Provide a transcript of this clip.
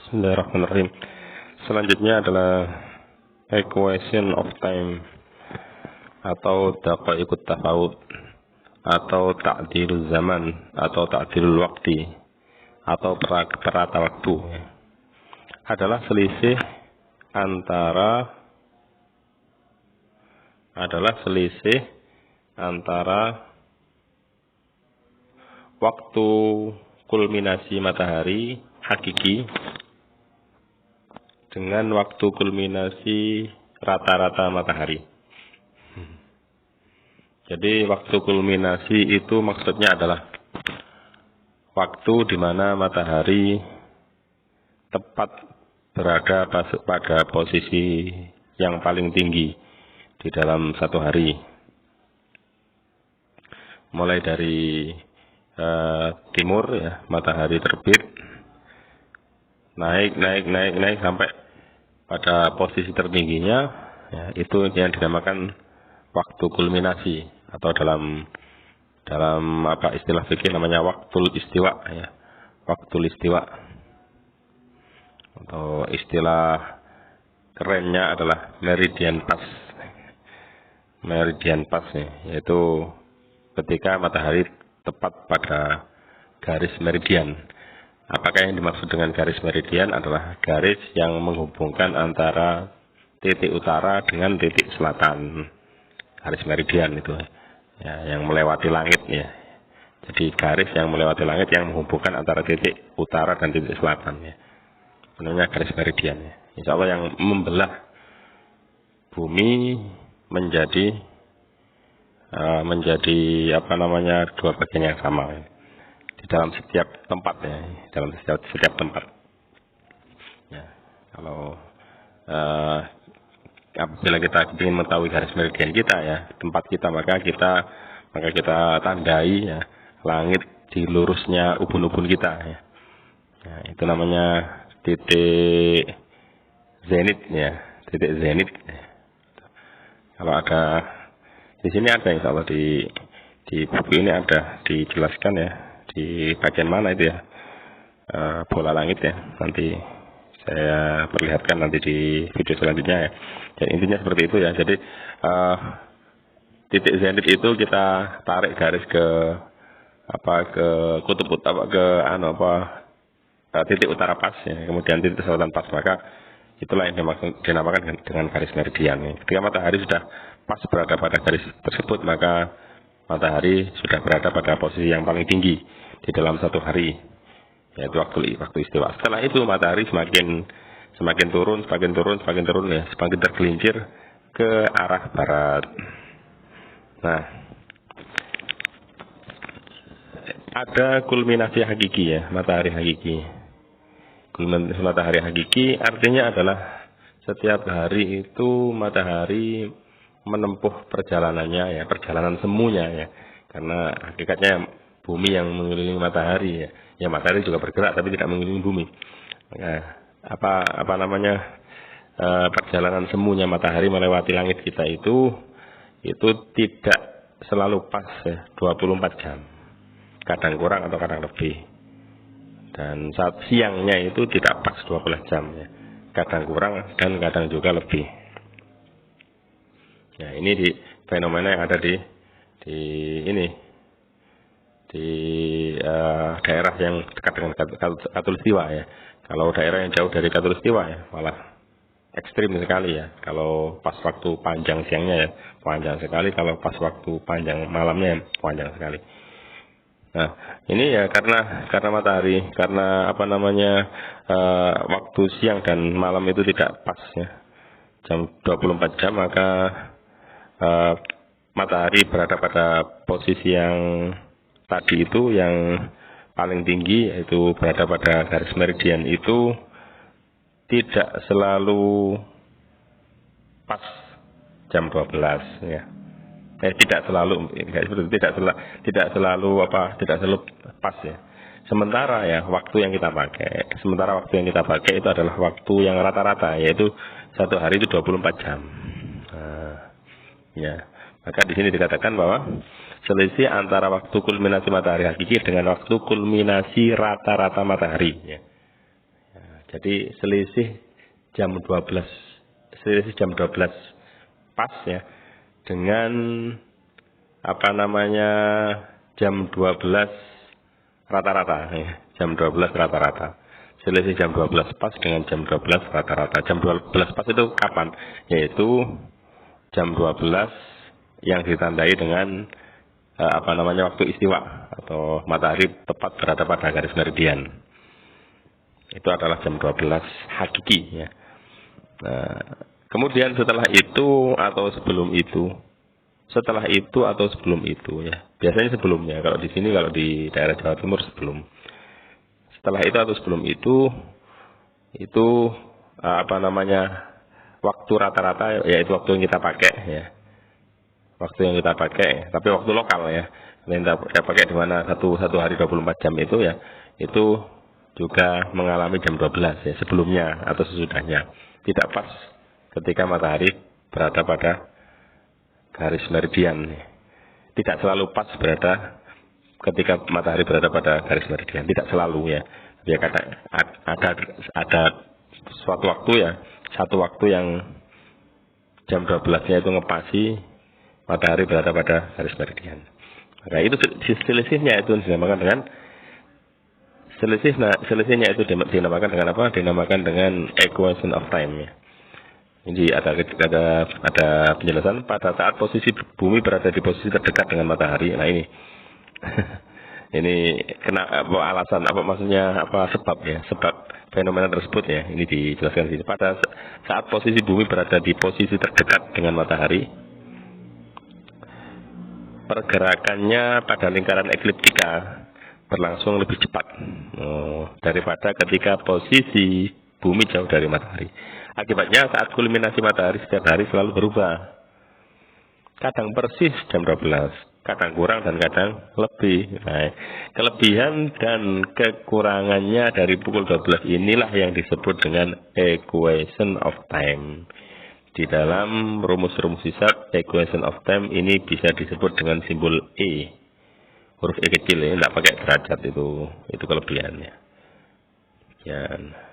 Bismillahirrahmanirrahim. Selanjutnya adalah equation of time atau daqaiqut tafawud atau ta'diluz zaman atau ta'dilul waqti atau perata waktu. Adalah selisih antara waktu kulminasi matahari hakiki dengan waktu kulminasi rata-rata matahari. Jadi waktu kulminasi itu maksudnya adalah waktu di mana matahari tepat berada pada posisi yang paling tinggi di dalam satu hari. Mulai dari timur ya, matahari terbit, naik sampai pada posisi tertingginya ya, itu yang dinamakan waktu kulminasi atau dalam apa istilah fikih namanya waktul istiwa ya, waktul istiwa atau istilah kerennya adalah meridian pas ya, yaitu ketika matahari tepat pada garis meridian. Apakah yang dimaksud dengan garis meridian adalah garis yang menghubungkan antara titik utara dengan titik selatan. Garis meridian itu ya, yang melewati langit ya. Jadi garis yang melewati langit yang menghubungkan antara titik utara dan titik selatan ya. Namanya garis meridian ya. Insya Allah yang membelah bumi menjadi dua bagian yang sama ya, di dalam setiap tempat ya, dalam setiap tempat ya. Kalau apabila kita ingin mengetahui garis meridian kita ya, tempat kita, maka kita tandai ya langit di lurusnya ubun-ubun kita ya. Nah, itu namanya titik zenit ya, titik zenit ya. Kalau ada di sini ada, insya Allah di buku ini ada dijelaskan ya di bagian mana itu ya, bola langit ya. Nanti saya perlihatkan nanti di video selanjutnya ya. Dan intinya seperti itu ya. Jadi titik zenit itu kita tarik garis ke kutub utara, titik utara pas ya. Kemudian titik selatan pas, maka itulah yang dinamakan dengan garis meridian ya. Ketika matahari sudah pas berada pada garis tersebut, maka matahari sudah berada pada posisi yang paling tinggi di dalam satu hari, yaitu waktu istiwa. Setelah itu matahari semakin turun ya, semakin tergelincir ke arah barat. Nah, ada kulminasi hakiki ya, matahari hakiki. Kulminasi matahari hakiki artinya adalah setiap hari itu matahari menempuh perjalanannya ya, perjalanan semuanya ya. Karena hakikatnya bumi yang mengelilingi matahari ya. Ya matahari juga bergerak tapi tidak mengelilingi bumi. Perjalanan semuanya matahari melewati langit kita itu tidak selalu pas ya, 24 jam. Kadang kurang atau kadang lebih. Dan saat siangnya itu tidak pas 12 jam ya. Kadang kurang dan kadang juga lebih. Ya, ini di fenomena yang ada di daerah yang dekat dengan Khatulistiwa ya. Kalau daerah yang jauh dari Khatulistiwa ya, malah ekstrim sekali ya. Kalau pas waktu panjang siangnya ya, panjang sekali. Kalau pas waktu panjang malamnya ya, panjang sekali. Nah, ini ya karena matahari, waktu siang dan malam itu tidak pas ya. Jam 24 jam, maka matahari berada pada posisi yang tadi itu yang paling tinggi, yaitu berada pada garis meridian itu tidak selalu pas jam 12 ya. Tidak selalu pas ya. Sementara waktu yang kita pakai itu adalah waktu yang rata-rata, yaitu satu hari itu 24 jam. Ya, maka di sini dikatakan bahwa selisih antara waktu kulminasi matahari hakiki dengan waktu kulminasi rata-rata matahari. Ya. Jadi selisih jam 12 pas ya dengan jam 12 rata-rata ya. Jam 12 rata-rata. Selisih jam 12 pas dengan jam 12 rata-rata. Jam 12 pas itu kapan? Yaitu jam 12 yang ditandai dengan waktu istiwa atau matahari tepat berada pada garis meridian. Itu adalah jam 12 hakiki ya. Nah, kemudian setelah itu atau sebelum itu ya. Biasanya sebelumnya. Kalau di sini, kalau di daerah Jawa Timur sebelum. Setelah itu atau sebelum itu waktu rata-rata yaitu waktu yang kita pakai ya. Waktu yang kita pakai, tapi waktu lokal ya. Yang kita pakai di mana satu hari 24 jam itu ya. Itu juga mengalami jam 12 ya, sebelumnya atau sesudahnya. Tidak pas ketika matahari berada pada garis meridian. Tidak selalu pas berada ketika matahari berada pada garis meridian. Tidak selalu ya. Ya ada satu waktu yang jam 12-nya itu ngepasi matahari berada pada garis meridian. Maka itu selisihnya itu dinamakan dengan selisihnya itu dinamakan dengan apa? Dinamakan dengan equation of time ya. Jadi ada penjelasan pada saat posisi bumi berada di posisi terdekat dengan matahari. Nah ini ini sebab ya, sebab fenomena tersebut ya. Ini dijelaskan di sini. Pada saat posisi bumi berada di posisi terdekat dengan matahari, pergerakannya pada lingkaran ekliptika berlangsung lebih cepat daripada ketika posisi bumi jauh dari matahari. Akibatnya saat kulminasi matahari setiap hari selalu berubah. Kadang persis jam 12, kadang kurang dan kadang lebih. Nah, kelebihan dan kekurangannya dari pukul 12 inilah yang disebut dengan equation of time. Di dalam rumus-rumus hisab, equation of time ini bisa disebut dengan simbol E. Huruf E kecil ya, tidak pakai derajat itu kelebihannya. Sekian.